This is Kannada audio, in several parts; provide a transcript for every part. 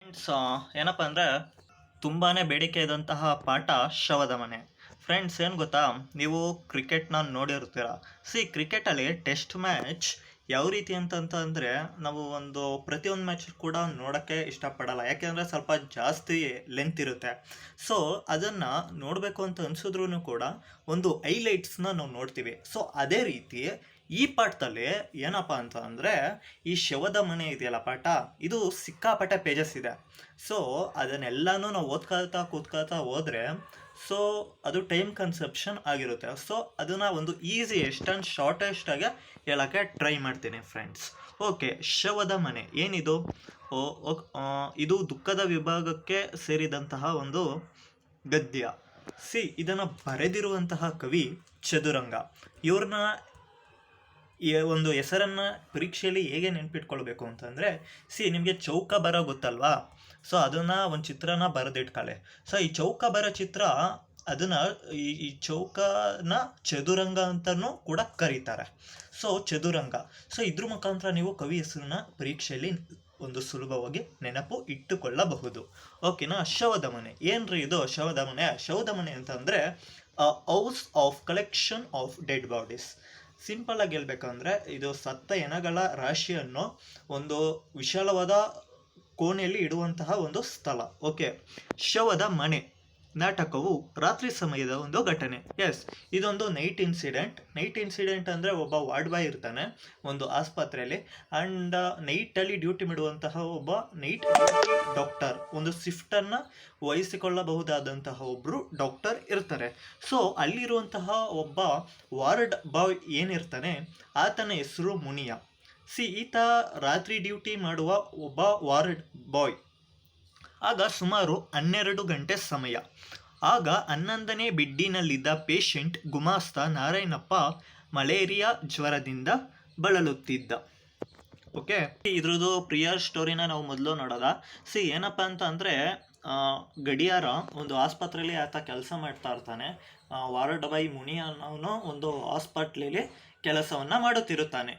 ಫ್ರೆಂಡ್ಸ್ ಏನಪ್ಪ ಅಂದರೆ ತುಂಬಾ ಬೇಡಿಕೆ ಇದ್ದಂತಹ ಪಾಠ ಶವದ ಮನೆ. ಫ್ರೆಂಡ್ಸ್ ಏನು ಗೊತ್ತಾ, ನೀವು ಕ್ರಿಕೆಟ್ನ ನೋಡಿರ್ತೀರ. ಕ್ರಿಕೆಟಲ್ಲಿ ಟೆಸ್ಟ್ ಮ್ಯಾಚ್ ಯಾವ ರೀತಿ ಅಂತಂತಂದರೆ ನಾವು ಪ್ರತಿಯೊಂದು ಮ್ಯಾಚ್ ಕೂಡ ನೋಡೋಕ್ಕೆ ಇಷ್ಟಪಡಲ್ಲ, ಯಾಕೆಂದರೆ ಸ್ವಲ್ಪ ಜಾಸ್ತಿ ಲೆಂತ್ ಇರುತ್ತೆ. ಸೊ ಅದನ್ನು ನೋಡಬೇಕು ಅಂತ ಅನಿಸಿದ್ರೂ ಕೂಡ ಒಂದು ಹೈಲೈಟ್ಸ್ನ ನಾವು ನೋಡ್ತೀವಿ. ಸೊ ಅದೇ ರೀತಿ ಈ ಪಾಠದಲ್ಲಿ ಏನಪ್ಪ ಅಂತ ಅಂದರೆ ಈ ಶವದ ಮನೆ ಇದೆಯಲ್ಲ ಪಾಠ, ಇದು ಸಿಕ್ಕಾಪಟ್ಟೆ ಪೇಜಸ್ ಇದೆ. ಸೊ ಅದನ್ನೆಲ್ಲನೂ ನಾವು ಕೂತ್ಕೊಳ್ತಾ ಹೋದರೆ ಸೊ ಅದು ಟೈಮ್ ಕನ್ಸಪ್ಷನ್ ಆಗಿರುತ್ತೆ. ಸೊ ಅದನ್ನು ಒಂದು ಈಸಿಯೆಸ್ಟ್ ಆ್ಯಂಡ್ ಶಾರ್ಟೆಸ್ಟಾಗಿ ಹೇಳೋಕ್ಕೆ ಟ್ರೈ ಮಾಡ್ತೀನಿ ಫ್ರೆಂಡ್ಸ್. ಓಕೆ, ಶವದ ಮನೆ ಏನಿದು? ಇದು ದುಃಖದ ವಿಭಾಗಕ್ಕೆ ಸೇರಿದಂತಹ ಒಂದು ಗದ್ಯ. ಇದನ್ನು ಬರೆದಿರುವಂತಹ ಕವಿ ಚದುರಂಗ. ಇವ್ರನ್ನ ಒಂದು ಹೆಸರನ್ನು ಪರೀಕ್ಷೆಯಲ್ಲಿ ಹೇಗೆ ನೆನ್ಪಿಟ್ಕೊಳ್ಬೇಕು ಅಂತಂದರೆ, ನಿಮಗೆ ಚೌಕ ಬರೋ ಗೊತ್ತಲ್ವಾ? ಸೊ ಅದನ್ನು ಒಂದು ಚಿತ್ರನ ಬರೆದಿಟ್ಕೊಳ್ಳಿ. ಸೊ ಈ ಚೌಕ ಬರೋ ಚಿತ್ರ ಅದನ್ನು ಈ ಚೌಕನ ಚದುರಂಗ ಅಂತಲೂ ಕೂಡ ಕರೀತಾರೆ. ಸೊ ಚದುರಂಗ. ಸೊ ಇದ್ರ ಮುಖಾಂತರ ನೀವು ಕವಿ ಹೆಸರನ್ನ ಪರೀಕ್ಷೆಯಲ್ಲಿ ಒಂದು ಸುಲಭವಾಗಿ ನೆನಪು ಇಟ್ಟುಕೊಳ್ಳಬಹುದು. ಓಕೆನಾ? ಶವದ ಮನೆ ಏನ್ರಿ ಇದು? ಶವದ ಮನೆ ಅಂತಂದರೆ house of collection of dead bodies. Simple ಆಗಿ ಹೇಳ್ಬೇಕಂದ್ರೆ ಇದು ಸತ್ತ ಹೆಣಗಳ ರಾಶಿಯನ್ನು ಒಂದು ವಿಶಾಲವಾದ ಕೋಣೆಯಲ್ಲಿ ಇಡುವಂತಹ ಒಂದು ಸ್ಥಳ. ಓಕೆ, ಶವದ ಮನೆ ನಾಟಕವು ರಾತ್ರಿ ಸಮಯದ ಒಂದು ಘಟನೆ. ಇದೊಂದು ನೈಟ್ ಇನ್ಸಿಡೆಂಟ್ ಅಂದರೆ ಒಬ್ಬ ವಾರ್ಡ್ ಬಾಯ್ ಇರ್ತಾನೆ ಒಂದು ಆಸ್ಪತ್ರೆಯಲ್ಲಿ, ಆ್ಯಂಡ್ ನೈಟಲ್ಲಿ ಡ್ಯೂಟಿ ಮಾಡುವಂತಹ ಒಬ್ಬ ನೈಟ್ ಡಾಕ್ಟರ್, ಒಂದು ಶಿಫ್ಟನ್ನು ವಹಿಸಿಕೊಳ್ಳಬಹುದಾದಂತಹ ಒಬ್ಬರು ಡಾಕ್ಟರ್ ಇರ್ತಾರೆ. ಸೊ ಅಲ್ಲಿರುವಂತಹ ಒಬ್ಬ ವಾರ್ಡ್ ಬಾಯ್ ಏನಿರ್ತಾನೆ ಆತನ ಹೆಸರು ಮುನಿಯ. ಈತ ರಾತ್ರಿ ಡ್ಯೂಟಿ ಮಾಡುವ ಒಬ್ಬ ವಾರ್ಡ್ ಬಾಯ್. ಆಗ ಸುಮಾರು 12 ಗಂಟೆ ಸಮಯ. ಆಗ 11ನೇ ಬೆಡ್ಡಿನಲ್ಲಿದ್ದ ಪೇಷಂಟ್ ಗುಮಾಸ್ತ ನಾರಾಯಣಪ್ಪ ಮಲೇರಿಯಾ ಜ್ವರದಿಂದ ಬಳಲುತ್ತಿದ್ದ. ಓಕೆ, ಇದ್ರದ್ದು ಪ್ರಿಯರ್ ಸ್ಟೋರಿನ ನಾವು ಮೊದಲು ನೋಡೋದ. ಏನಪ್ಪ ಅಂತ ಅಂದರೆ ಗಡಿಯಾರ ಒಂದು ಆಸ್ಪತ್ರೆಯಲ್ಲಿ ಆತ ಕೆಲಸ ಮಾಡ್ತಾ ಇರ್ತಾನೆ. ವಾರ್ಡ್ ಬಾಯ್ ಮುನಿ ಅನ್ನೋನು ಒಂದು ಹಾಸ್ಪಿಟ್ಲಲ್ಲಿ ಕೆಲಸವನ್ನು ಮಾಡುತ್ತಿರುತ್ತಾನೆ.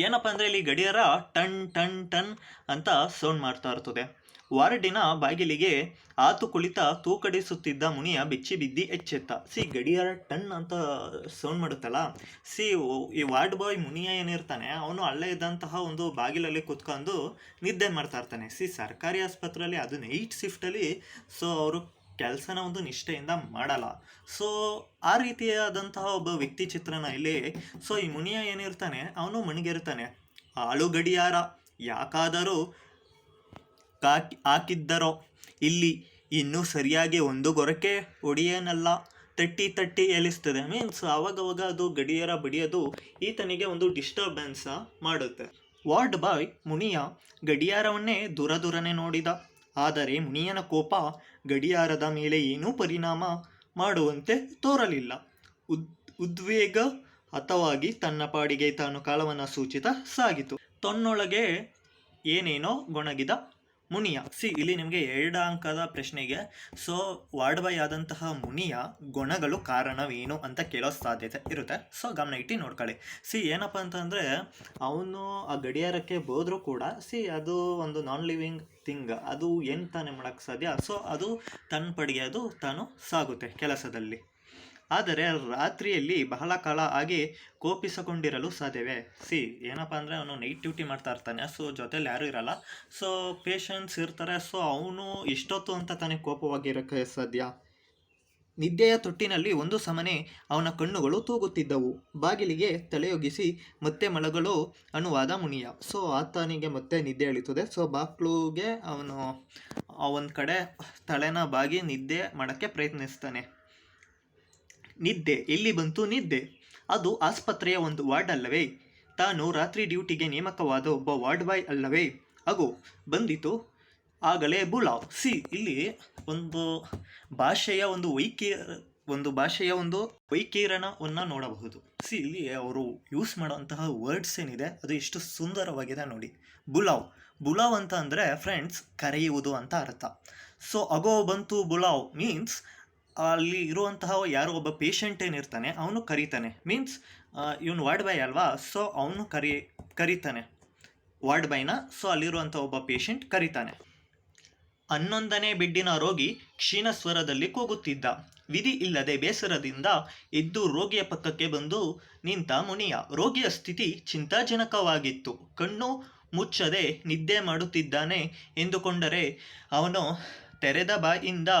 ಏನಪ್ಪ ಅಂದರೆ ಇಲ್ಲಿ ಗಡಿಯಾರ ಟನ್ ಟನ್ ಟನ್ ಅಂತ ಸೌಂಡ್ ಮಾಡ್ತಾ ಇರ್ತದೆ. ವಾರ್ಡಿನ ಬಾಗಿಲಿಗೆ ಆತು ಕುಳಿತ ತೂಕಡಿಸುತ್ತಿದ್ದ ಮುನಿಯ ಬೆಚ್ಚಿ ಬಿದ್ದಿ ಎಚ್ಚೆತ್ತ. ಗಡಿಯಾರ ಟನ್ ಅಂತ ಸೌಂಡ್ ಮಾಡುತ್ತಲ್ಲ. ಈ ವಾರ್ಡ್ ಬಾಯ್ ಮುನಿಯ ಏನಿರ್ತಾನೆ ಅವನು ಅಲ್ಲೇ ಇದ್ದಂತಹ ಒಂದು ಬಾಗಿಲಲ್ಲಿ ಕುತ್ಕೊಂಡು ನಿದ್ದೆ ಮಾಡ್ತಾ ಇರ್ತಾನೆ. ಸರ್ಕಾರಿ ಆಸ್ಪತ್ರೆಯಲ್ಲಿ ಅದು ನೈಟ್ ಶಿಫ್ಟಲ್ಲಿ. ಸೊ ಅವರು ಕೆಲಸನ ಒಂದು ನಿಷ್ಠೆಯಿಂದ ಮಾಡಲ್ಲ. ಸೊ ಆ ರೀತಿಯಾದಂತಹ ಒಬ್ಬ ವ್ಯಕ್ತಿ ಚಿತ್ರಣ ಇಲ್ಲಿ. ಸೊ ಈ ಮುನಿಯ ಏನಿರ್ತಾನೆ ಅವನು ಮಣಿಗಿರ್ತಾನೆ. ಆಳು ಗಡಿಯಾರ ಯಾಕಾದರೂ ಹಾಕಿದ್ದರೋ ಇಲ್ಲಿ ಇನ್ನೂ ಸರಿಯಾಗಿ ಒಂದು ಗೊರಕೆ ಒಡೆಯನಲ್ಲ, ತಟ್ಟಿ ಎಲಿಸ್ತದೆ. ಮೀನ್ಸ್ ಅವಾಗವಾಗ ಅದು ಗಡಿಯಾರ ಬಡಿಯೋದು ಈತನಿಗೆ ಒಂದು ಡಿಸ್ಟರ್ಬೆನ್ಸ್ ಮಾಡುತ್ತೆ. ವಾರ್ಡ್ ಬಾಯ್ ಮುನಿಯ ಗಡಿಯಾರವನ್ನೇ ದೂರನೇ ನೋಡಿದ. ಆದರೆ ಮುನಿಯನ ಕೋಪ ಗಡಿಯಾರದ ಮೇಲೆ ಏನೂ ಪರಿಣಾಮ ಮಾಡುವಂತೆ ತೋರಲಿಲ್ಲ. ಉದ್ವೇಗ ಹತವಾಗಿ ತನ್ನ ಪಾಡಿಗೆ ತಾನು ಕಾಲವನ್ನು ಸೂಚಿತ ಸಾಗಿತು. ತನ್ನೊಳಗೆ ಏನೇನೋ ಗೊಣಗಿದ ಮುನಿಯ. ಇಲ್ಲಿ ನಿಮಗೆ 2 ಅಂಕದ ಪ್ರಶ್ನೆಗೆ ಸೊ ವಾರ್ಡ್ ಬಾಯ್ ಆದಂತಹ ಮುನಿಯ ಗುಣಗಳು ಕಾರಣವೇನು ಅಂತ ಕೇಳೋ ಸಾಧ್ಯತೆ ಇರುತ್ತೆ. ಸೊ ಗಮನ ಇಟ್ಟು ನೋಡ್ಕೊಳ್ಳಿ. ಏನಪ್ಪ ಅಂತಂದರೆ ಅವನು ಆ ಗಡಿಯಾರಕ್ಕೆ ಬೋದ್ರೂ ಕೂಡ ಅದು ಒಂದು ನಾನ್ ಲಿವಿಂಗ್ ಥಿಂಗ್, ಅದು ಏನು ತಾನೇ ಮಾಡೋಕ್ಕೆ ಸಾಧ್ಯ. ಸೊ ಅದು ತನ್ನ ಪಡಿಗೆ ಅದು ತಾನು ಸಾಗುತ್ತೆ ಕೆಲಸದಲ್ಲಿ. ಆದರೆ ರಾತ್ರಿಯಲ್ಲಿ ಬಹಳ ಕಾಲ ಆಗಿ ಕೋಪಿಸಿಕೊಂಡಿರಲು ಸಾಧ್ಯವೇ? ಏನಪ್ಪ ಅಂದರೆ ಅವನು ನೈಟ್ ಡ್ಯೂಟಿ ಮಾಡ್ತಾ ಇರ್ತಾನೆ. ಸೊ ಜೊತೆಲಿ ಯಾರೂ ಇರಲ್ಲ. ಸೊ ಪೇಷಂಟ್ಸ್ ಇರ್ತಾರೆ. ಸೊ ಅವನು ಎಷ್ಟೊತ್ತು ಅಂತ ತಾನೇ ಕೋಪವಾಗಿರೋಕ್ಕೆ ಸಾಧ್ಯ? ನಿದ್ದೆಯ ತೊಟ್ಟಿನಲ್ಲಿ ಒಂದು ಸಮನೆ ಅವನ ಕಣ್ಣುಗಳು ತೂಗುತ್ತಿದ್ದವು. ಬಾಗಿಲಿಗೆ ತಲೆಯೊಗ್ಗಿಸಿ ಮತ್ತೆ ಮಲಗಲು ಅನುವಾದ ಮುನಿಯ. ಸೊ ಆತನಿಗೆ ಮತ್ತೆ ನಿದ್ದೆ ಎಳೀತದೆ. ಸೊ ಬಾಕ್ಲುಗೆ ಅವನು ಒಂದು ಕಡೆ ತಲೆನ ಬಾಗಿ ನಿದ್ದೆ ಮಾಡೋಕ್ಕೆ ಪ್ರಯತ್ನಿಸ್ತಾನೆ. ನಿದ್ದೆ ಎಲ್ಲಿ ಬಂತು? ನಿದ್ದೆ ಅದು ಆಸ್ಪತ್ರೆಯ ಒಂದು ವಾರ್ಡ್ ಅಲ್ಲವೇ? ತಾನು ರಾತ್ರಿ ಡ್ಯೂಟಿಗೆ ನೇಮಕವಾದ ಒಬ್ಬ ವಾರ್ಡ್ ಬಾಯ್ ಅಲ್ಲವೇ? ಅಗೋ ಬಂದಿತು ಆಗಲೇ ಬುಲಾವ್. ಇಲ್ಲಿ ಒಂದು ಭಾಷೆಯ ಒಂದು ವೈಕೀರಣವನ್ನು ನೋಡಬಹುದು. ಇಲ್ಲಿ ಅವರು ಯೂಸ್ ಮಾಡುವಂತಹ ವರ್ಡ್ಸ್ ಏನಿದೆ ಅದು ಎಷ್ಟು ಸುಂದರವಾಗಿದೆ ನೋಡಿ. ಬುಲಾವ್ ಅಂತ ಅಂದರೆ ಫ್ರೆಂಡ್ಸ್ ಕರೆಯುವುದು ಅಂತ ಅರ್ಥ. ಸೊ ಅಗೋ ಬಂತು ಬುಲಾವ್ ಮೀನ್ಸ್ ಅಲ್ಲಿ ಇರುವಂತಹ ಯಾರೋ ಒಬ್ಬ ಪೇಷಂಟ್ ಏನಿರ್ತಾನೆ ಅವನು ಕರೀತಾನೆ. ಮೀನ್ಸ್ ಇವನು ವಾರ್ಡ್ ಬಾಯ್ ಅಲ್ವಾ? ಸೊ ಅವನು ಕರೀತಾನೆ ವಾರ್ಡ್ ಬಾಯ್ನ. ಸೊ ಅಲ್ಲಿರುವಂಥ ಒಬ್ಬ ಪೇಷಂಟ್ ಕರೀತಾನೆ. 11ನೇ ಬೆಡ್ಡಿನ ರೋಗಿ ಕ್ಷೀಣ ಸ್ವರದಲ್ಲಿ ಕೂಗುತ್ತಿದ್ದ. ವಿಧಿ ಇಲ್ಲದೆ ಬೇಸರದಿಂದ ಎದ್ದು ರೋಗಿಯ ಪಕ್ಕಕ್ಕೆ ಬಂದು ನಿಂತ ಮುನಿಯ. ರೋಗಿಯ ಸ್ಥಿತಿ ಚಿಂತಾಜನಕವಾಗಿತ್ತು. ಕಣ್ಣು ಮುಚ್ಚದೆ ನಿದ್ದೆ ಮಾಡುತ್ತಿದ್ದಾನೆ ಎಂದುಕೊಂಡರೆ ಅವನು ತೆರೆದ ಬಾಯಿಂದ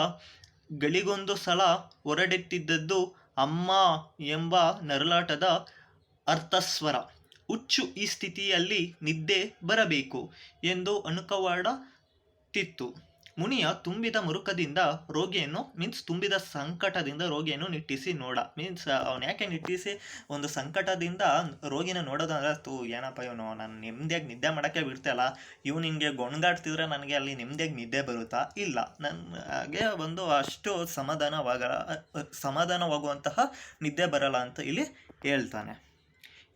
ಗಳಿಗೊಂದು ಸಲ ಹೊರಡೆತ್ತಿದ್ದದ್ದು ಅಮ್ಮ ಎಂಬ ನರಳಾಟದ ಅರ್ಥಸ್ವರ. ಹುಚ್ಚು ಈ ಸ್ಥಿತಿಯಲ್ಲಿ ನಿದ್ದೆ ಬರಬೇಕು ಎಂದು ಅನುಕವಾಡುತ್ತಿತ್ತು. ಮುನಿಯ ತುಂಬಿದ ಮುರುಕದಿಂದ ರೋಗಿಯನ್ನು ತುಂಬಿದ ಸಂಕಟದಿಂದ ರೋಗಿಯನ್ನು ನಿಟ್ಟಿಸಿ ನೋಡ. ಅವನು ಯಾಕೆ ನಿಟ್ಟಿಸಿ ಒಂದು ಸಂಕಟದಿಂದ ರೋಗಿನ ನೋಡೋದಂದ್ರೆ ಏನಪ್ಪ ಇವನು ನಾನು ನೆಮ್ಮದಿಯಾಗಿ ನಿದ್ದೆ ಮಾಡೋಕ್ಕೆ ಬಿಡ್ತಾಯಿಲ್ಲ, ಇವನು ಹಿಂಗೆ ಗೊಣಗಾಡ್ತಿದ್ರೆ ನನಗೆ ಅಲ್ಲಿ ನೆಮ್ಮದಿಯಾಗಿ ನಿದ್ದೆ ಬರುತ್ತಾ? ಇಲ್ಲ, ನನಗೆ ಒಂದು ಅಷ್ಟು ಸಮಾಧಾನವಾಗುವಂತಹ ನಿದ್ದೆ ಬರಲ್ಲ ಅಂತ ಇಲ್ಲಿ ಹೇಳ್ತಾನೆ.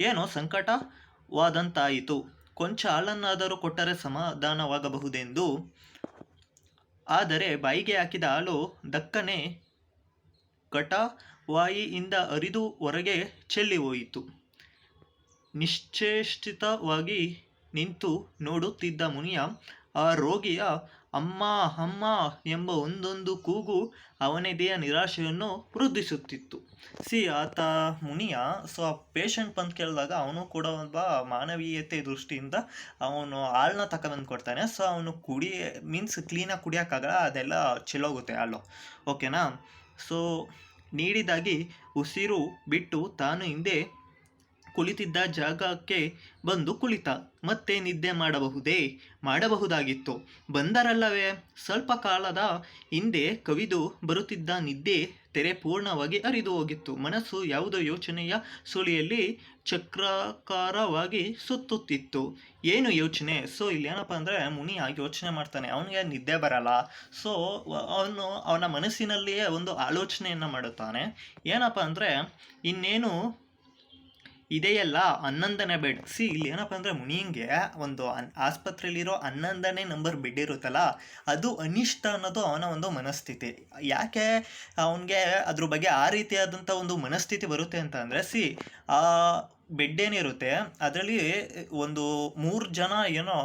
ಏನೋ ಸಂಕಟವಾದಂತಾಯಿತು. ಕೊಂಚ ಹಾಲನ್ನಾದರೂ ಕೊಟ್ಟರೆ ಸಮಾಧಾನವಾಗಬಹುದೆಂದು. ಆದರೆ ಬಾಯಿಗೆ ಹಾಕಿದ ಹಾಲು ದಕ್ಕನೆ ಕಟವಾಯಿಯಿಂದ ಹರಿದು ಹೊರಗೆ ಚೆಲ್ಲಿ ಹೋಯಿತು. ನಿಶ್ಚೇಷ್ಟಿತವಾಗಿ ನಿಂತು ನೋಡುತ್ತಿದ್ದ ಮುನಿಯ ಆ ರೋಗಿಯ ಅಮ್ಮ ಅಮ್ಮ ಎಂಬ ಒಂದೊಂದು ಕೂಗು ಅವನೆದೆಯ ನಿರಾಶೆಯನ್ನು ವೃದ್ಧಿಸುತ್ತಿತ್ತು. ಆತ ಮುನಿಯ ಆ ಪೇಷಂಟ್ ಬಂದು ಕೇಳಿದಾಗ ಅವನು ಕೂಡ ಒಬ್ಬ ಮಾನವೀಯತೆ ದೃಷ್ಟಿಯಿಂದ ಅವನು ಹಾಲನ್ನ ತಗೊಬಂದು ಕೊಡ್ತಾನೆ. ಅವನು ಕ್ಲೀನಾಗಿ ಕುಡಿಯೋಕ್ಕಾಗಲ್ಲ, ಅದೆಲ್ಲ ಚೆಲ್ಲೋಗುತ್ತೆ ಹಾಲು, ಓಕೆನಾ. ನೀಡಿದಾಗಿ ಉಸಿರು ಬಿಟ್ಟು ತಾನು ಹಿಂದೆ ಕುಳಿತಿದ್ದ ಜಾಗಕ್ಕೆ ಬಂದು ಕುಳಿತ. ಮತ್ತೆ ನಿದ್ದೆ ಮಾಡಬಹುದಾಗಿತ್ತು. ಬಂದರಲ್ಲವೇ. ಸ್ವಲ್ಪ ಕಾಲದ ಹಿಂದೆ ಕವಿದು ಬರುತ್ತಿದ್ದ ನಿದ್ದೆ ತೆರೆ ಪೂರ್ಣವಾಗಿ ಹರಿದು ಹೋಗಿತ್ತು. ಮನಸ್ಸು ಯಾವುದೋ ಯೋಚನೆಯ ಸುಳಿಯಲ್ಲಿ ಚಕ್ರಾಕಾರವಾಗಿ ಸುತ್ತುತ್ತಿತ್ತು. ಏನು ಯೋಚನೆ? ಇಲ್ಲಿ ಏನಪ್ಪ ಅಂದರೆ ಮುನಿ ಯೋಚನೆ ಮಾಡ್ತಾನೆ, ಅವನಿಗೆ ನಿದ್ದೆ ಬರಲ್ಲ. ಅವನ ಮನಸ್ಸಿನಲ್ಲಿಯೇ ಒಂದು ಆಲೋಚನೆಯನ್ನು ಮಾಡುತ್ತಾನೆ. ಏನಪ್ಪ ಅಂದರೆ ಇನ್ನೇನು ಇದೆಯಲ್ಲ 11ನೇ ಬೆಡ್. ಇಲ್ಲಿ ಏನಪ್ಪ ಅಂದರೆ ಮುನಿಂಗೆ ಒಂದು ಆಸ್ಪತ್ರೆಯಲ್ಲಿರೋ 11ನೇ ನಂಬರ್ ಬೆಡ್ ಇರುತ್ತಲ್ಲ, ಅದು ಅನಿಷ್ಟ ಅನ್ನೋದು ಅವನ ಒಂದು ಮನಸ್ಥಿತಿ. ಯಾಕೆ ಅವನಿಗೆ ಅದ್ರ ಬಗ್ಗೆ ಆ ರೀತಿಯಾದಂಥ ಒಂದು ಮನಸ್ಥಿತಿ ಬರುತ್ತೆ ಅಂತ ಅಂದರೆ ಆ ಬೆಡ್ ಏನಿರುತ್ತೆ ಅದರಲ್ಲಿ ಒಂದು 3 ಜನ ಏನೋ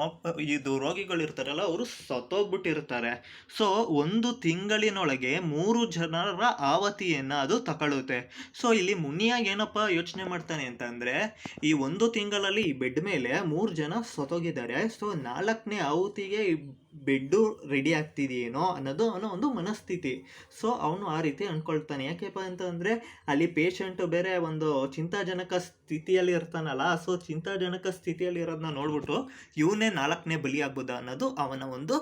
ಇದು ರೋಗಿಗಳಿರ್ತಾರಲ್ಲ ಅವರು ಸತ್ತೋಗ್ಬಿಟ್ಟಿರ್ತಾರೆ. 1 ತಿಂಗಳಿನೊಳಗೆ 3 ಜನರ ಆವತಿಯನ್ನು ಅದು ತಗೊಳುತ್ತೆ. ಇಲ್ಲಿ ಮುನಿಯಾಗಿ ಏನಪ್ಪ ಯೋಚನೆ ಮಾಡ್ತಾನೆ ಅಂತಂದರೆ ಈ 1 ತಿಂಗಳಲ್ಲಿ ಈ ಬೆಡ್ ಮೇಲೆ 3 ಜನ ಸತ್ತೋಗಿದ್ದಾರೆ. 4ನೇ ಆವತಿಗೆ ಬೆಡ್ಡು ರೆಡಿ ಆಗ್ತಿದೆಯೇನೋ ಅನ್ನೋದು ಅವನ ಒಂದು ಮನಸ್ಥಿತಿ. ಅವನು ಆ ರೀತಿ ಅಂದ್ಕೊಳ್ತಾನೆ. ಯಾಕೆಪ್ಪ ಅಂತಂದರೆ ಅಲ್ಲಿ ಪೇಷಂಟು ಬೇರೆ ಒಂದು ಚಿಂತಾಜನಕ ಸ್ಥಿತಿಯಲ್ಲಿ ಇರ್ತಾನಲ್ಲ. ಚಿಂತಾಜನಕ ಸ್ಥಿತಿಯಲ್ಲಿ ಇರೋದನ್ನ ನೋಡ್ಬಿಟ್ಟು ಇವನೇ 4ನೇ ಬಲಿ ಆಗ್ಬೋದಾ ಅನ್ನೋದು ಅವನ ಒಂದು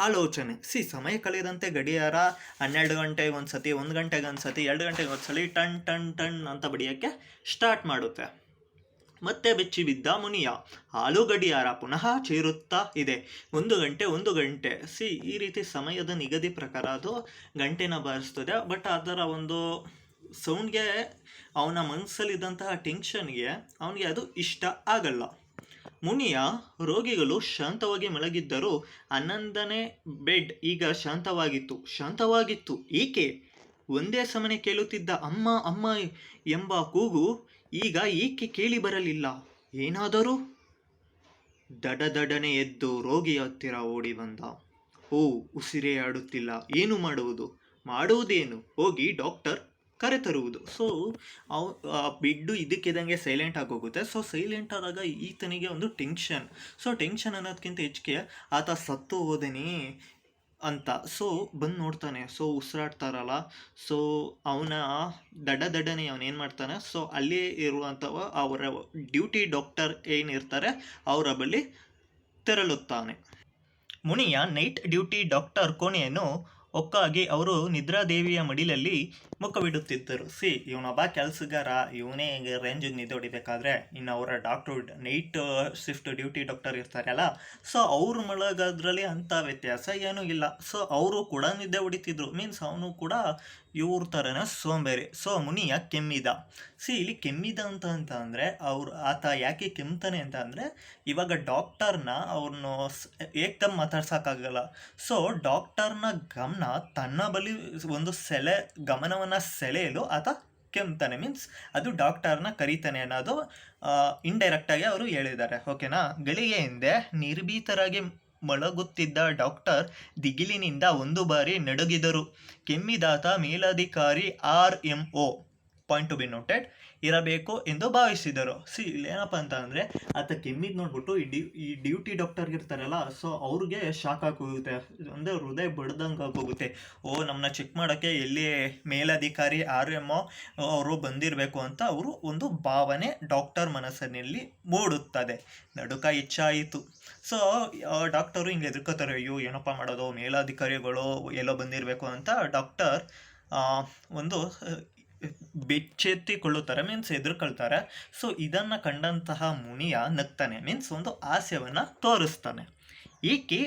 ಆಲೋಚನೆ. ಸಮಯ ಕಳೆದಂತೆ ಗಡಿಯಾರ 12 ಗಂಟೆಗೆ ಒಂದ್ಸತಿ, 1 ಗಂಟೆಗೆ ಒಂದ್ಸತಿ, 2 ಗಂಟೆಗೆ ಒಂದ್ಸಲಿ ಟನ್ ಟನ್ ಟನ್ ಅಂತ ಬಡಿಯೋಕ್ಕೆ ಸ್ಟಾರ್ಟ್ ಮಾಡುತ್ತೆ. ಮತ್ತೆ ಬೆಚ್ಚಿ ಬಿದ್ದ ಮುನಿಯ. ಹಾಲು ಗಡಿಯಾರ ಪುನಃ ಚೇರುತ್ತಾ ಇದೆ. 1 ಗಂಟೆ. ಈ ರೀತಿ ಸಮಯದ ನಿಗದಿ ಪ್ರಕಾರ ಅದು ಗಂಟೆನ ಬಾರಿಸ್ತದೆ. ಬಟ್ ಅದರ ಒಂದು ಸೌಂಡ್ಗೆ ಅವನ ಮನಸ್ಸಲ್ಲಿದ್ದಂತಹ ಟೆನ್ಷನ್ಗೆ ಅವನಿಗೆ ಅದು ಇಷ್ಟ ಆಗಲ್ಲ. ಮುನಿಯ ರೋಗಿಗಳು ಶಾಂತವಾಗಿ ಮಲಗಿದ್ದರು. 11ನೇ ಬೆಡ್ ಈಗ ಶಾಂತವಾಗಿತ್ತು. ಏಕೆ? ಒಂದೇ ಸಮನೆ ಕೇಳುತ್ತಿದ್ದ ಅಮ್ಮ ಅಮ್ಮ ಎಂಬ ಕೂಗು ಈಗ ಏಕೆ ಕೇಳಿ ಬರಲಿಲ್ಲ? ಏನಾದರೂ? ದಡದಡನೆ ಎದ್ದು ರೋಗಿಯ ಹತ್ತಿರ ಓಡಿ ಬಂದ. ಉಸಿರೇ ಆಡುತ್ತಿಲ್ಲ. ಏನು ಮಾಡುವುದೇನು? ಹೋಗಿ ಡಾಕ್ಟರ್ ಕರೆತರುವುದು. ಬೆಡ್ಡು ಇದಕ್ಕಿದಂಗೆ ಸೈಲೆಂಟ್ ಆಗೋಗುತ್ತೆ. ಸೈಲೆಂಟ್ ಆದಾಗ ಈತನಿಗೆ ಒಂದು ಟೆನ್ಷನ್ ಅನ್ನೋದಕ್ಕಿಂತ ಹೆಚ್ಚಿಗೆ ಆತ ಸತ್ತು ಹೋದನೇ ಅಂತ ಬಂದು ನೋಡ್ತಾನೆ. ಉಸಿರಾಡ್ತಾರಲ್ಲ, ಅವನ ದಡನೆ ಅವನೇನು ಮಾಡ್ತಾನೆ, ಅಲ್ಲೇ ಇರುವಂಥವ ಅವರ ಡ್ಯೂಟಿ ಡಾಕ್ಟರ್ ಏನಿರ್ತಾರೆ ಅವರ ಬಳಿ ತೆರಳುತ್ತಾನೆ. ಮುನಿಯ ನೈಟ್ ಡ್ಯೂಟಿ ಡಾಕ್ಟರ್ ಕೋಣೆಯನ್ನು ಒಕ್ಕಾಗಿ ಅವರು ನಿದ್ರಾದೇವಿಯ ಮಡಿಲಲ್ಲಿ ಮುಖವಿಡುತ್ತಿದ್ದರು. ಇವನೊಬ್ಬ ಕೆಲಸಗಾರ, ಇವನೇ ರೇಂಜಿಗೆ ನಿದ್ದೆ ಹೊಡಿಬೇಕಾದ್ರೆ ಇನ್ನು ಅವರ doctor night shift duty doctor ಇರ್ತಾರಲ್ಲ, ಅವ್ರು ಮಲಗೋದ್ರಲ್ಲಿ ಅಂಥ ವ್ಯತ್ಯಾಸ ಏನೂ ಇಲ್ಲ. ಅವರು ಕೂಡ ನಿದ್ದೆ ಹೊಡಿತಿದ್ರು. ಅವನು ಕೂಡ ಇವ್ರ ಥರನೇ ಸೋಂಬೇರಿ. ಮುನಿಯ ಕೆಮ್ಮಿದ. ಇಲ್ಲಿ ಕೆಮ್ಮಿದ ಅಂತ ಅಂದರೆ ಆತ ಯಾಕೆ ಕೆಮ್ತಾನೆ ಅಂತ ಅಂದರೆ ಇವಾಗ ಡಾಕ್ಟರ್ನ ಅವ್ರನ್ನ ಏಕ್ದಮ್ ಮಾತಾಡ್ಸೋಕ್ಕಾಗಲ್ಲ. ಡಾಕ್ಟರ್ನ ಗಮನ ತನ್ನ ಬಳಿ ಒಂದು ಗಮನವನ್ನು ಸೆಳೆಯಲು ಆತ ಕೆಮ್ತಾನೆ. ಅದು ಡಾಕ್ಟರ್ನ ಕರೀತಾನೆ ಅನ್ನೋದು ಇಂಡೈರೆಕ್ಟಾಗಿ ಅವರು ಹೇಳಿದ್ದಾರೆ, ಓಕೆನಾ. ಗಳಿಗೆ ಹಿಂದೆ ನಿರ್ಭೀತರಾಗಿ ಮಲಗುತ್ತಿದ್ದ ಡಾಕ್ಟರ್ ದಿಗಿಲಿನಿಂದ ಒಂದು ಬಾರಿ ನಡುಗಿದರು. ಕೆಮ್ಮಿದಾತ ಮೇಲಧಿಕಾರಿ RMO point to be noted ಇರಬೇಕು ಎಂದು ಭಾವಿಸಿದರು. ಇಲ್ಲೇನಪ್ಪ ಅಂತ ಅಂದರೆ ಆತ ಕೆಮ್ಮಿದ್ ನೋಡ್ಬಿಟ್ಟು ಈ ಡ್ಯೂಟಿ ಡಾಕ್ಟರ್ಗೆ ಇರ್ತಾರಲ್ಲ, ಸೊ ಅವ್ರಿಗೆ ಶಾಕ್ ಆಗೋಗುತ್ತೆ, ಅಂದರೆ ಹೃದಯ ಬಡ್ದಂಗೆ ಆಗೋಗುತ್ತೆ. ನಮ್ಮನ್ನ ಚೆಕ್ ಮಾಡೋಕ್ಕೆ ಎಲ್ಲಿ ಮೇಲಧಿಕಾರಿ RMO ಅವರು ಬಂದಿರಬೇಕು ಅಂತ ಅವರು ಒಂದು ಭಾವನೆ ಡಾಕ್ಟರ್ ಮನಸ್ಸಿನಲ್ಲಿ ಮೂಡುತ್ತದೆ. ನಡುಕ ಹೆಚ್ಚಾಯಿತು. ಸೊ ಡಾಕ್ಟರು ಹಿಂಗೆ ಎದುರ್ಕೋತಾರೆ, ಅಯ್ಯೋ ಏನಪ್ಪ ಮಾಡೋದು, ಮೇಲಧಿಕಾರಿಗಳು ಎಲ್ಲೋ ಬಂದಿರಬೇಕು ಅಂತ ಡಾಕ್ಟರ್ ಒಂದು ಬೆಚ್ಚೆತ್ತಿಕೊಳ್ಳುತ್ತಾರೆ, ಮೀನ್ಸ್ ಎದುರ್ಕೊಳ್ತಾರೆ. ಸೊ ಇದನ್ನು ಕಂಡಂತಹ ಮುನಿಯ ನಗ್ತಾನೆ, ಮೀನ್ಸ್ ಒಂದು ಹಾಸ್ಯವನ್ನು ತೋರಿಸ್ತಾನೆ. ಏಕೆ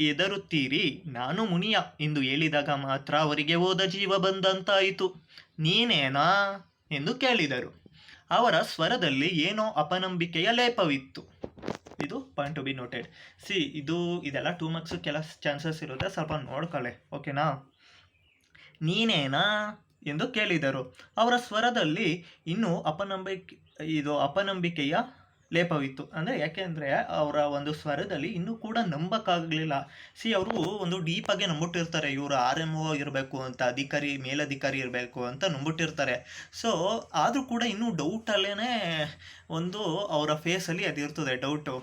ಎದರುತ್ತೀರಿ, ನಾನು ಮುನಿಯ ಎಂದು ಹೇಳಿದಾಗ ಮಾತ್ರ ಅವರಿಗೆ ಹೋದ ಜೀವ ಬಂದಂತಾಯಿತು. ನೀನೇನಾ ಎಂದು ಕೇಳಿದರು. ಅವರ ಸ್ವರದಲ್ಲಿ ಏನೋ ಅಪನಂಬಿಕೆಯ ಲೇಪವಿತ್ತು. ಇದು ಪಾಯಿಂಟ್ ಟು ಬಿ ನೋಟೆಡ್. ಇದೆಲ್ಲ 2 ಮಾರ್ಕ್ಸ್ ಕೆಲ ಚಾನ್ಸಸ್ ಇರುತ್ತೆ, ಸ್ವಲ್ಪ ನೋಡ್ಕೊಳ್ಳಿ, ಓಕೆನಾ. ನೀನೇನಾ ಎಂದು ಕೇಳಿದರು. ಅವರ ಸ್ವರದಲ್ಲಿ ಇನ್ನೂ ಅಪನಂಬಿಕೆಯ ಲೇಪವಿತ್ತು. ಅಂದರೆ ಯಾಕೆಂದರೆ ಅವರ ಒಂದು ಸ್ವರದಲ್ಲಿ ಇನ್ನೂ ಕೂಡ ನಂಬಕ್ಕಾಗಲಿಲ್ಲ. ಅವರು ಒಂದು ಡೀಪಾಗೆ ನಂಬಿಟ್ಟಿರ್ತಾರೆ, ಇವರು RMO ಇರಬೇಕು ಅಂತ, ಮೇಲಧಿಕಾರಿ ಇರಬೇಕು ಅಂತ ನಂಬಿಟ್ಟಿರ್ತಾರೆ. ಸೊ ಆದರೂ ಕೂಡ ಇನ್ನೂ ಡೌಟಲ್ಲೇ ಒಂದು ಅವರ ಫೇಸಲ್ಲಿ ಅದಿರ್ತದೆ, ಡೌಟು.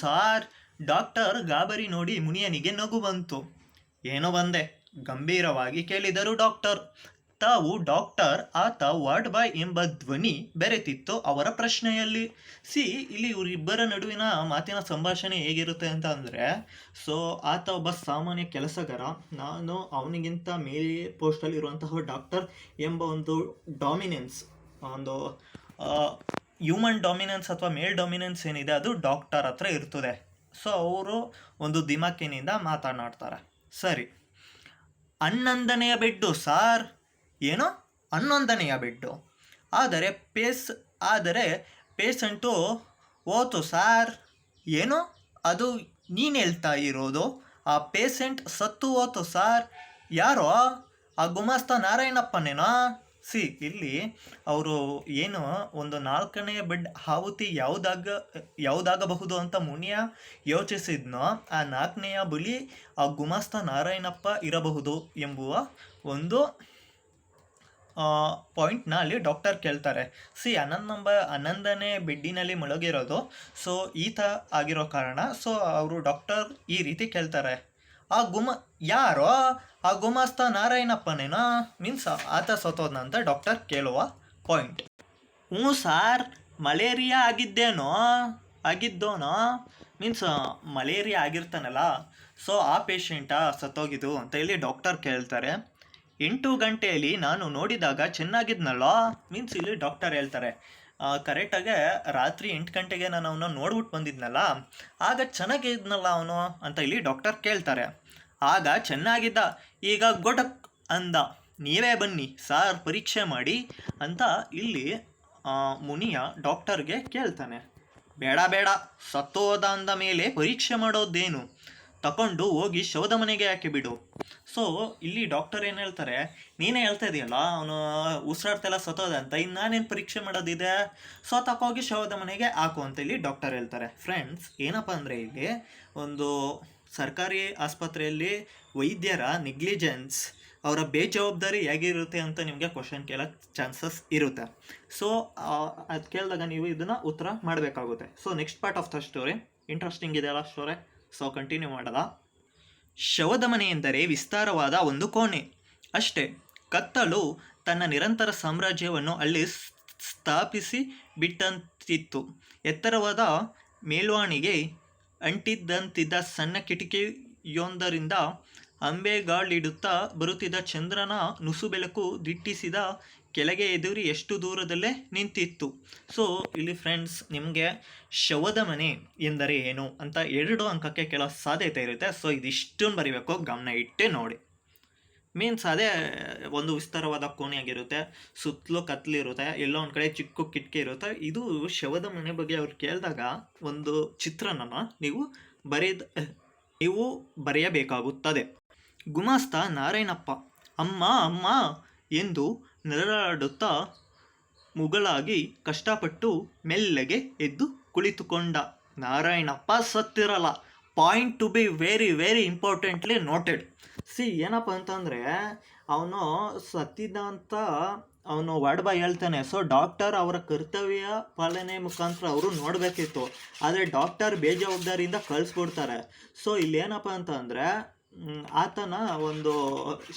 ಸಾರ್, ಡಾಕ್ಟರ್ ಗಾಬರಿ ನೋಡಿ ಮುನಿಯನಿಗೆ ನಗು ಬಂತು. ಏನೋ ಬಂದೆ, ಗಂಭೀರವಾಗಿ ಕೇಳಿದರು ಡಾಕ್ಟರ್. ತಾವು ಡಾಕ್ಟರ್, ಆತ ವಾರ್ಡ್ ಬಾಯ್ ಎಂಬ ಧ್ವನಿ ಬೆರೆತಿತ್ತು ಅವರ ಪ್ರಶ್ನೆಯಲ್ಲಿ. ಇಲ್ಲಿ ಇವರಿಬ್ಬರ ನಡುವಿನ ಮಾತಿನ ಸಂಭಾಷಣೆ ಹೇಗಿರುತ್ತೆ ಅಂತ ಅಂದರೆ, ಆತ ಒಬ್ಬ ಸಾಮಾನ್ಯ ಕೆಲಸಗಾರ, ನಾನು ಅವನಿಗಿಂತ ಮೇಲೆ ಪೋಸ್ಟಲ್ಲಿ ಇರುವಂತಹ ಡಾಕ್ಟರ್ ಎಂಬ ಒಂದು ಡಾಮಿನೆನ್ಸ್, ಒಂದು ಹ್ಯೂಮನ್ ಡಾಮಿನೆನ್ಸ್ ಅಥವಾ ಮೇಲ್ ಡಾಮಿನೆನ್ಸ್ ಏನಿದೆ ಅದು ಡಾಕ್ಟರ್ ಹತ್ರ ಇರ್ತದೆ. ಸೊ ಅವರು ಒಂದು ದಿಮಾಕಿನಿಂದ ಮಾತನಾಡ್ತಾರೆ. ಸರಿ, 11ನೆಯ ಬೆಡ್ಡು ಸಾರ್. ಏನೋ 11ನೆಯ ಬೆಡ್ಡು? ಆದರೆ ಪೇಷಂಟು ಹೋತು ಸಾರ್. ಏನೋ ಅದು ನೀನು ಹೇಳ್ತಾ ಇರೋದು? ಆ ಪೇಷಂಟ್ ಸತ್ತು ಹೋತು ಸಾರ್. ಯಾರೋ? ಆ ಗುಮಾಸ್ತ ನಾರಾಯಣಪ್ಪನೇನೋ? ಇಲ್ಲಿ ಅವರು ಏನು ಒಂದು 4ನೇ ಬೆಡ್ ಆಹುತಿ ಯಾವುದಾಗಬಹುದು ಅಂತ ಮುನಿಯ ಯೋಚಿಸಿದ್ನೋ, ಆ 4ನೆಯ ಬಳಿ ಆ ಗುಮಾಸ್ತ ನಾರಾಯಣಪ್ಪ ಇರಬಹುದು ಎಂಬುವ ಒಂದು ಪಾಯಿಂಟ್ನ ಅಲ್ಲಿ ಡಾಕ್ಟರ್ ಕೇಳ್ತಾರೆ. 11ನೇ ಬೆಡ್ಡಿನಲ್ಲಿ ಮಲಗಿರೋದು ಸೊ ಈತ ಆಗಿರೋ ಕಾರಣ ಸೊ ಅವರು ಡಾಕ್ಟರ್ ಈ ರೀತಿ ಕೇಳ್ತಾರೆ, ಯಾರೋ ಆ ಗುಮಾಸ್ತ ನಾರಾಯಣಪ್ಪನೇನೋ? ಮೀನ್ಸ್ ಆತ ಸತ್ತೋದ್ನ ಅಂತ ಡಾಕ್ಟರ್ ಕೇಳುವ ಪಾಯಿಂಟ್. ಸಾರ್, ಮಲೇರಿಯಾ ಆಗಿದ್ದೋನೋ? ಮೀನ್ಸ್ ಮಲೇರಿಯಾ ಆಗಿರ್ತಾನಲ್ಲ, ಸೊ ಆ ಪೇಷಂಟಾ ಸತ್ತೋಗಿದ್ದು ಅಂತ ಹೇಳಿ ಡಾಕ್ಟರ್ ಕೇಳ್ತಾರೆ. 8 ಗಂಟೆಯಲ್ಲಿ ನಾನು ನೋಡಿದಾಗ ಚೆನ್ನಾಗಿದ್ನಲ್ಲೋ? ಮೀನ್ಸ್ ಇಲ್ಲಿ ಡಾಕ್ಟರ್ ಹೇಳ್ತಾರೆ, ಕರೆಕ್ಟಾಗೆ ರಾತ್ರಿ 8 ಗಂಟೆಗೆ ನಾನು ಅವನ್ನ ನೋಡ್ಬಿಟ್ಟು ಬಂದಿದ್ನಲ್ಲ, ಆಗ ಚೆನ್ನಾಗಿದ್ನಲ್ಲ ಅವನು ಅಂತ ಇಲ್ಲಿ ಡಾಕ್ಟರ್ ಕೇಳ್ತಾರೆ. ಆಗ ಚೆನ್ನಾಗಿದ್ದ, ಈಗ ಗೊಡಕ್ ಅಂದ. ನೀವೇ ಬನ್ನಿ ಸಾರ್, ಪರೀಕ್ಷೆ ಮಾಡಿ ಅಂತ ಇಲ್ಲಿ ಮುನಿಯ ಡಾಕ್ಟರ್ಗೆ ಕೇಳ್ತಾನೆ. ಬೇಡ, ಸತ್ತೋದ ಅಂದ ಮೇಲೆ ಪರೀಕ್ಷೆ ಮಾಡೋದೇನು, ತಗೊಂಡು ಹೋಗಿ ಶವದ ಮನೆಗೆ ಹಾಕಿ ಬಿಡು. ಸೊ ಇಲ್ಲಿ ಡಾಕ್ಟರ್ ಏನು ಹೇಳ್ತಾರೆ, ನೀನೇ ಹೇಳ್ತಾ ಇದೆಯಲ್ಲ ಅವನು ಉಸಿರಾಡ್ತೆಲ್ಲ ಸತ್ತೋದ ಅಂತ, ಇನ್ನು ನಾನೇನು ಪರೀಕ್ಷೆ ಮಾಡೋದಿದೆ, ಸೊ ತಗೋಗಿ ಶವದ ಮನೆಗೆ ಹಾಕು ಅಂತ ಇಲ್ಲಿ ಡಾಕ್ಟರ್ ಹೇಳ್ತಾರೆ. ಫ್ರೆಂಡ್ಸ್, ಏನಪ್ಪ ಅಂದರೆ ಇಲ್ಲಿ ಒಂದು ಸರ್ಕಾರಿ ಆಸ್ಪತ್ರೆಯಲ್ಲಿ ವೈದ್ಯರ ನೆಗ್ಲಿಜೆನ್ಸ್, ಅವರ ಬೇಜವಾಬ್ದಾರಿ ಹೇಗಿರುತ್ತೆ ಅಂತ ನಿಮಗೆ ಕ್ವಶನ್ ಕೇಳೋಕ್ಕೆ ಚಾನ್ಸಸ್ ಇರುತ್ತೆ. ಸೊ ಅದು ಕೇಳಿದಾಗ ನೀವು ಇದನ್ನು ಉತ್ತರ ಮಾಡಬೇಕಾಗುತ್ತೆ. So next part of the story interesting ಇದೆಯಲ್ಲ ಸ್ಟೋರಿ, ಸೊ ಕಂಟಿನ್ಯೂ ಮಾಡೋದ. ಶವದ ಮನೆ ಎಂದರೆ ವಿಸ್ತಾರವಾದ ಒಂದು ಕೋಣೆ ಅಷ್ಟೇ. ಕತ್ತಲು ತನ್ನ ನಿರಂತರ ಸಾಮ್ರಾಜ್ಯವನ್ನು ಅಲ್ಲಿ ಸ್ಥಾಪಿಸಿ ಬಿಟ್ಟಂತಿತ್ತು. ಎತ್ತರವಾದ ಮೇಲ್ವಾಣಿಗೆ ಅಂಟಿದ್ದಂತಿದ್ದ ಸಣ್ಣ ಕಿಟಕಿಯೊಂದರಿಂದ ಅಂಬೆಗಾಲಿಡುತ್ತಾ ಬರುತ್ತಿದ್ದ ಚಂದ್ರನ ನುಸುಬೆಳಕು ದಿಟ್ಟಿಸಿದ ಕೆಳಗೆ ಎದುರಿ ಎಷ್ಟು ದೂರದಲ್ಲೇ ನಿಂತಿತ್ತು. ಸೊ ಇಲ್ಲಿ ಫ್ರೆಂಡ್ಸ್, ನಿಮಗೆ ಶವದ ಮನೆ ಎಂದರೆ ಏನು ಅಂತ 2 ಅಂಕಕ್ಕೆ ಕೇಳೋ ಸಾಧ್ಯತೆ ಇರುತ್ತೆ. ಸೊ ಇದಿಷ್ಟನ್ನು ಬರೀಬೇಕು, ಗಮನ ಇಟ್ಟೆ ನೋಡಿ. ಮೀನ್ಸ್ ಅದೇ ಒಂದು ವಿಸ್ತಾರವಾದ ಕೋಣೆಯಾಗಿರುತ್ತೆ, ಸುತ್ತಲೂ ಕತ್ಲಿರುತ್ತೆ, ಎಲ್ಲೋ ಒಂದು ಕಡೆ ಚಿಕ್ಕ ಕಿಟಕಿ ಇರುತ್ತೆ. ಇದು ಶವದ ಮನೆ ಬಗ್ಗೆ ಅವ್ರು ಕೇಳಿದಾಗ ಒಂದು ಚಿತ್ರಣನ ನೀವು ಬರೆಯಬೇಕಾಗುತ್ತದೆ. ಗುಮಾಸ್ತ ನಾರಾಯಣಪ್ಪ ಅಮ್ಮ ಎಂದು ನರಳಾಡುತ್ತಾ ಮುಗಳಾಗಿ ಕಷ್ಟಪಟ್ಟು ಮೆಲ್ಲಗೆ ಎದ್ದು ಕುಳಿತುಕೊಂಡ. ನಾರಾಯಣಪ್ಪ ಸತ್ತಿರಲ್ಲ, point to be very very importantly noted. See ಏನಪ್ಪ ಅಂತಂದರೆ ಅವನು ಸತ್ತಿದ್ದ ಅಂತ ಅವನು ವರ್ಡ್ ಬಾಯ್ ಹೇಳ್ತಾನೆ. ಸೊ ಡಾಕ್ಟರ್ ಅವರ ಕರ್ತವ್ಯ ಪಾಲನೆ ಮುಖಾಂತರ ಅವರು ನೋಡಬೇಕಿತ್ತು, ಆದರೆ ಡಾಕ್ಟರ್ ಬೇಜವಾಬ್ದಾರಿಯಿಂದ ಕಳಿಸ್ಬಿಡ್ತಾರೆ. ಸೊ ಇಲ್ಲಿ ಏನಪ್ಪ ಅಂತ ಅಂದರೆ ಆತನ ಒಂದು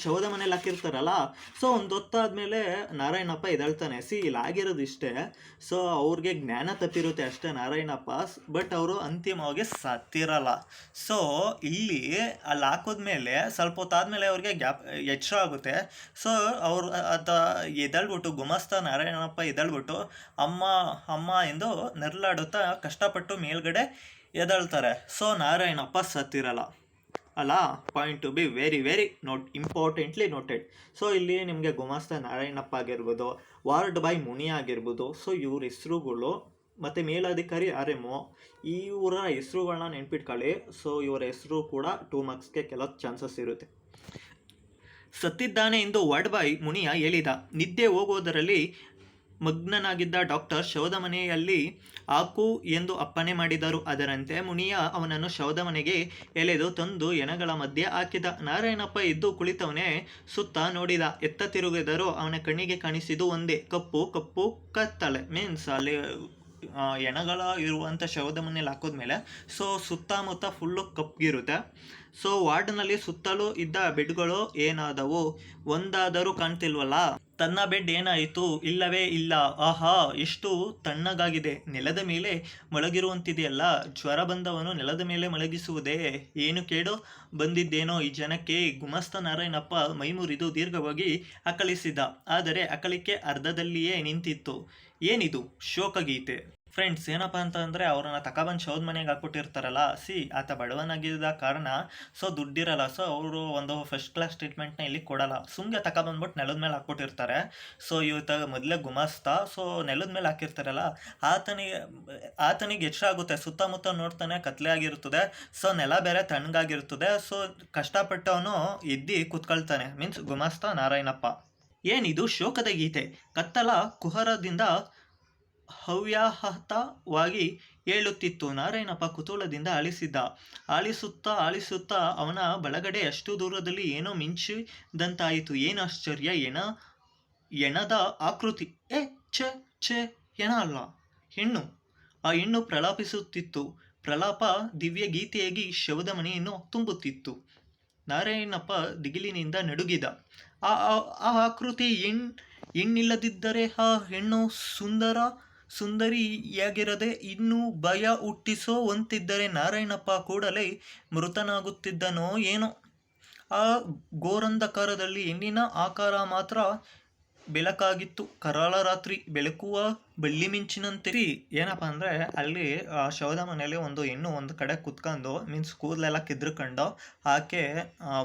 ಶವದ ಮನೇಲಿ ಹಾಕಿರ್ತಾರಲ್ಲ, ಸೊ ಒಂದು ಹೊತ್ತಾದ್ಮೇಲೆ ನಾರಾಯಣಪ್ಪ ಎದ್ದೇಳ್ತಾನೆ. ಸಿ ಇಲ್ಲಿ ಆಗಿರೋದು ಇಷ್ಟೇ. ಸೊ ಅವ್ರಿಗೆ ಜ್ಞಾನ ತಪ್ಪಿರುತ್ತೆ ಅಷ್ಟೇ ನಾರಾಯಣಪ್ಪ, ಬಟ್ ಅವರು ಅಂತಿಮವಾಗಿ ಸತ್ತಿರಲ್ಲ. ಸೊ ಇಲ್ಲಿ ಅಲ್ಲಿ ಹಾಕಿದ್ಮೇಲೆ ಸ್ವಲ್ಪ ಹೊತ್ತಾದ್ಮೇಲೆ ಅವ್ರಿಗೆ ಎಚ್ಚರ ಆಗುತ್ತೆ. ಸೊ ಅವ್ರು ಎದ್ದೇಳ್ಬಿಟ್ಟು ಗುಮಾಸ್ತ ನಾರಾಯಣಪ್ಪ ಎದ್ದೇಳ್ಬಿಟ್ಟು ಅಮ್ಮ ಅಮ್ಮ ಎಂದು ನರಳಾಡುತ್ತಾ ಕಷ್ಟಪಟ್ಟು ಮೇಲ್ಗಡೆ ಎದ್ದೇಳ್ತಾರೆ. ಸೊ ನಾರಾಯಣಪ್ಪ ಸತ್ತಿರಲ್ಲ ಅಲ್ಲ. Point to be very very importantly noted. So ಇಲ್ಲಿ ನಿಮಗೆ ಗುಮಾಸ್ತ ನಾರಾಯಣಪ್ಪ ಆಗಿರ್ಬೋದು, ವಾರ್ಡ್ ಬಾಯ್ ಮುನಿ ಆಗಿರ್ಬೋದು, ಸೊ ಇವ್ರ ಹೆಸರುಗಳು ಮತ್ತು ಮೇಲಧಿಕಾರಿ ಆರ್ಎಮ್ಒ, ಇವರ ಹೆಸರುಗಳನ್ನ ನೆನ್ಪಿಟ್ಕೊಳ್ಳಿ. ಸೊ ಇವರ ಹೆಸರು ಕೂಡ 2 ಮಾರ್ಕ್ಸ್ಗೆ ಕೆಲವು ಚಾನ್ಸಸ್ ಇರುತ್ತೆ. ಸತ್ತಿದ್ದಾನೆ ಎಂದು ವಾರ್ಡ್ ಬಾಯ್ ಮುನಿಯ ಹೇಳಿದ. ನಿದ್ದೆ ಹೋಗುವುದರಲ್ಲಿ ಮಗ್ನನಾಗಿದ್ದ ಡಾಕ್ಟರ್ ಶವದ ಮನೆಯಲ್ಲಿ ಹಾಕು ಎಂದು ಅಪ್ಪಣೆ ಮಾಡಿದರು. ಅದರಂತೆ ಮುನಿಯ ಅವನನ್ನು ಶವದ ಮನೆಗೆ ಎಳೆದು ತಂದು ಎಣಗಳ ಮಧ್ಯೆ ಹಾಕಿದ. ನಾರಾಯಣಪ್ಪ ಎದ್ದು ಕುಳಿತವನೇ ಸುತ್ತ ನೋಡಿದ. ಎತ್ತ ತಿರುಗಿದರೂ ಅವನ ಕಣ್ಣಿಗೆ ಕಾಣಿಸಿದ್ದು ಒಂದೇ, ಕಪ್ಪು ಕಪ್ಪು ಕತ್ತಲೆ. ಮೀನ್ಸ್ ಅಲ್ಲಿ ಎಣಗಳ ಇರುವಂಥ ಶವದ ಮನೇಲಿ ಹಾಕಿದ್ಮೇಲೆ ಸೊ ಸುತ್ತಮುತ್ತ ಫುಲ್ಲು ಕಪ್ಪಗಿರುತ್ತೆ. ಸೊ ವಾರ್ಡ್ನಲ್ಲಿ ಸುತ್ತಲೂ ಇದ್ದ ಬೆಡ್ಗಳು ಏನಾದವು? ಒಂದಾದರೂ ಕಾಣ್ತಿಲ್ವಲ್ಲ. ತನ್ನ ಬೆಡ್ ಏನಾಯಿತು? ಇಲ್ಲವೇ ಇಲ್ಲ. ಆಹಾ, ಎಷ್ಟು ತಣ್ಣಗಾಗಿದೆ. ನೆಲದ ಮೇಲೆ ಮಲಗಿರುವಂತಿದೆಯಲ್ಲ. ಜ್ವರ ಬಂದವನು ನೆಲದ ಮೇಲೆ ಮಲಗಿಸುವುದೇ? ಏನು ಕೇಡು ಬಂದಿದ್ದೇನೋ ಈ ಜನಕ್ಕೆ? ಗುಮಾಸ್ತ ನಾರಾಯಣಪ್ಪ ಮೈಮುರಿದು ದೀರ್ಘವಾಗಿ ಅಕಳಿಸಿದ. ಆದರೆ ಅಕಳಿಕೆ ಅರ್ಧದಲ್ಲಿಯೇ ನಿಂತಿತ್ತು. ಏನಿದು ಶೋಕಗೀತೆ? ಫ್ರೆಂಡ್ಸ್ ಏನಪ್ಪ ಅಂತ ಅಂದರೆ ಅವ್ರನ್ನ ತಗೊಬಂದು ಶವದ ಮನೆಗೆ ಹಾಕ್ಬಿಟ್ಟಿರ್ತಾರಲ್ಲ. ಸಿ ಆತ ಬಡವನಾಗಿದ್ದ ಕಾರಣ ಸೊ ದುಡ್ಡಿರಲ್ಲ. ಸೊ ಅವರು ಒಂದು ಫಸ್ಟ್ ಕ್ಲಾಸ್ ಟ್ರೀಟ್ಮೆಂಟ್ನ ಇಲ್ಲಿ ಕೊಡಲ್ಲ. ಸುಮ್ಮನೆ ತಗೊಬಂದ್ಬಿಟ್ಟು ನೆಲದ ಮೇಲೆ ಹಾಕ್ಬಿಟ್ಟಿರ್ತಾರೆ. ಸೊ ಇವತ್ತು ಮೊದಲೇ ಗುಮಾಸ್ತ ಸೊ ನೆಲದ ಮೇಲೆ ಹಾಕಿರ್ತಾರಲ್ಲ, ಆತನಿಗೆ ಎಷ್ಟಾಗುತ್ತೆ. ಸುತ್ತಮುತ್ತ ನೋಡ್ತಾನೆ, ಕತ್ಲೆ ಆಗಿರ್ತದೆ. ಸೊ ನೆಲ ಬೇರೆ ತಣ್ಣಗಾಗಿರ್ತದೆ. ಸೊ ಕಷ್ಟಪಟ್ಟವನು ಎದ್ದು ಕೂತ್ಕೊಳ್ತಾನೆ. ಮೀನ್ಸ್ ಗುಮಾಸ್ತ ನಾರಾಯಣಪ್ಪ. ಏನಿದು ಶೋಕದ ಗೀತೆ? ಕತ್ತಲ ಕುಹರದಿಂದ ಹವ್ಯಾಹತವಾಗಿ ಹೇಳುತ್ತಿತ್ತು. ನಾರಾಯಣಪ್ಪ ಕುತೂಹಲದಿಂದ ಆಲಿಸಿದ್ದ. ಆಲಿಸುತ್ತಾ ಅವನ ಬಲಗಡೆ ಅಷ್ಟು ದೂರದಲ್ಲಿ ಏನೋ ಮಿಂಚಿದಂತಾಯಿತು. ಏನು ಆಶ್ಚರ್ಯ! ಎಣದ ಆಕೃತಿ. ಛೆ, ಹೆಣ ಅಲ್ಲ, ಹೆಣ್ಣು. ಆ ಹೆಣ್ಣು ಪ್ರಲಾಪಿಸುತ್ತಿತ್ತು. ಪ್ರಲಾಪ ದಿವ್ಯ ಗೀತೆಯಾಗಿ ಶವದ ಮನೆಯನ್ನು ತುಂಬುತ್ತಿತ್ತು. ನಾರಾಯಣಪ್ಪ ದಿಗಿಲಿನಿಂದ ನಡುಗಿದ. ಆ ಆಕೃತಿ ಹೆಣ್ಣಿಲ್ಲದಿದ್ದರೆ ಆ ಹೆಣ್ಣು ಸುಂದರಿಯಾಗಿರದೆ ಇನ್ನೂ ಭಯ ಹುಟ್ಟಿಸುವಂತಿದ್ದರೆ ನಾರಾಯಣಪ್ಪ ಕೂಡಲೇ ಮೃತನಾಗುತ್ತಿದ್ದನೋ ಏನೋ. ಆ ಘೋರಂಧಕಾರದಲ್ಲಿ ಹೆಣ್ಣಿನ ಆಕಾರ ಮಾತ್ರ ಬೆಳಕಾಗಿತ್ತು. ಕರಾಳ ರಾತ್ರಿ ಬೆಳಕುವ ಬಳ್ಳಿ ಮಿಂಚಿನಂತೆ. ಏನಪ್ಪ ಅಂದರೆ ಅಲ್ಲಿ ಶವದ ಮನೆಯಲ್ಲಿ ಒಂದು ಹೆಣ್ಣು ಒಂದು ಕಡೆ ಕುತ್ಕೊಂಡು ಮೀನ್ಸ್ ಕೂದಲೆಲ್ಲ ಕಿದ್ರಕೊಂಡು ಆಕೆ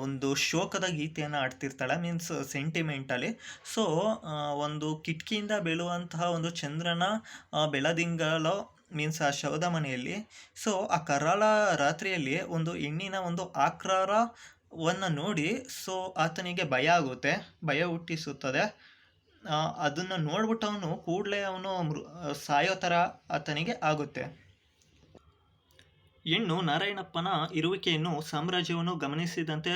ಒಂದು ಶೋಕದ ಗೀತೆಯನ್ನು ಆಡ್ತಿರ್ತಾಳೆ. ಮೀನ್ಸ್ ಸೆಂಟಿಮೆಂಟಲಿ. ಸೊ ಒಂದು ಕಿಟಕಿಯಿಂದ ಬೀಳುವಂತಹ ಒಂದು ಚಂದ್ರನ ಬೆಳದಿಂಗಲು ಮೀನ್ಸ್ ಆ ಶವದ ಮನೆಯಲ್ಲಿ. ಸೊ ಆ ಕರಾಳ ರಾತ್ರಿಯಲ್ಲಿ ಒಂದು ಹೆಣ್ಣಿನ ಒಂದು ಆಕಾರವನ್ನು ನೋಡಿ ಸೊ ಆತನಿಗೆ ಭಯ ಆಗುತ್ತೆ, ಭಯ ಹುಟ್ಟಿಸುತ್ತದೆ. ಅದನ್ನು ನೋಡ್ಬಿಟ್ಟು ಅವನು ಕೂಡಲೇ ಸಾಯೋ ಥರ ಆತನಿಗೆ ಆಗುತ್ತೆ. ಹೆಣ್ಣು ನಾರಾಯಣಪ್ಪನ ಇರುವಿಕೆಯನ್ನು ಸಾಮ್ರಾಜ್ಯವನ್ನು ಗಮನಿಸಿದಂತೆ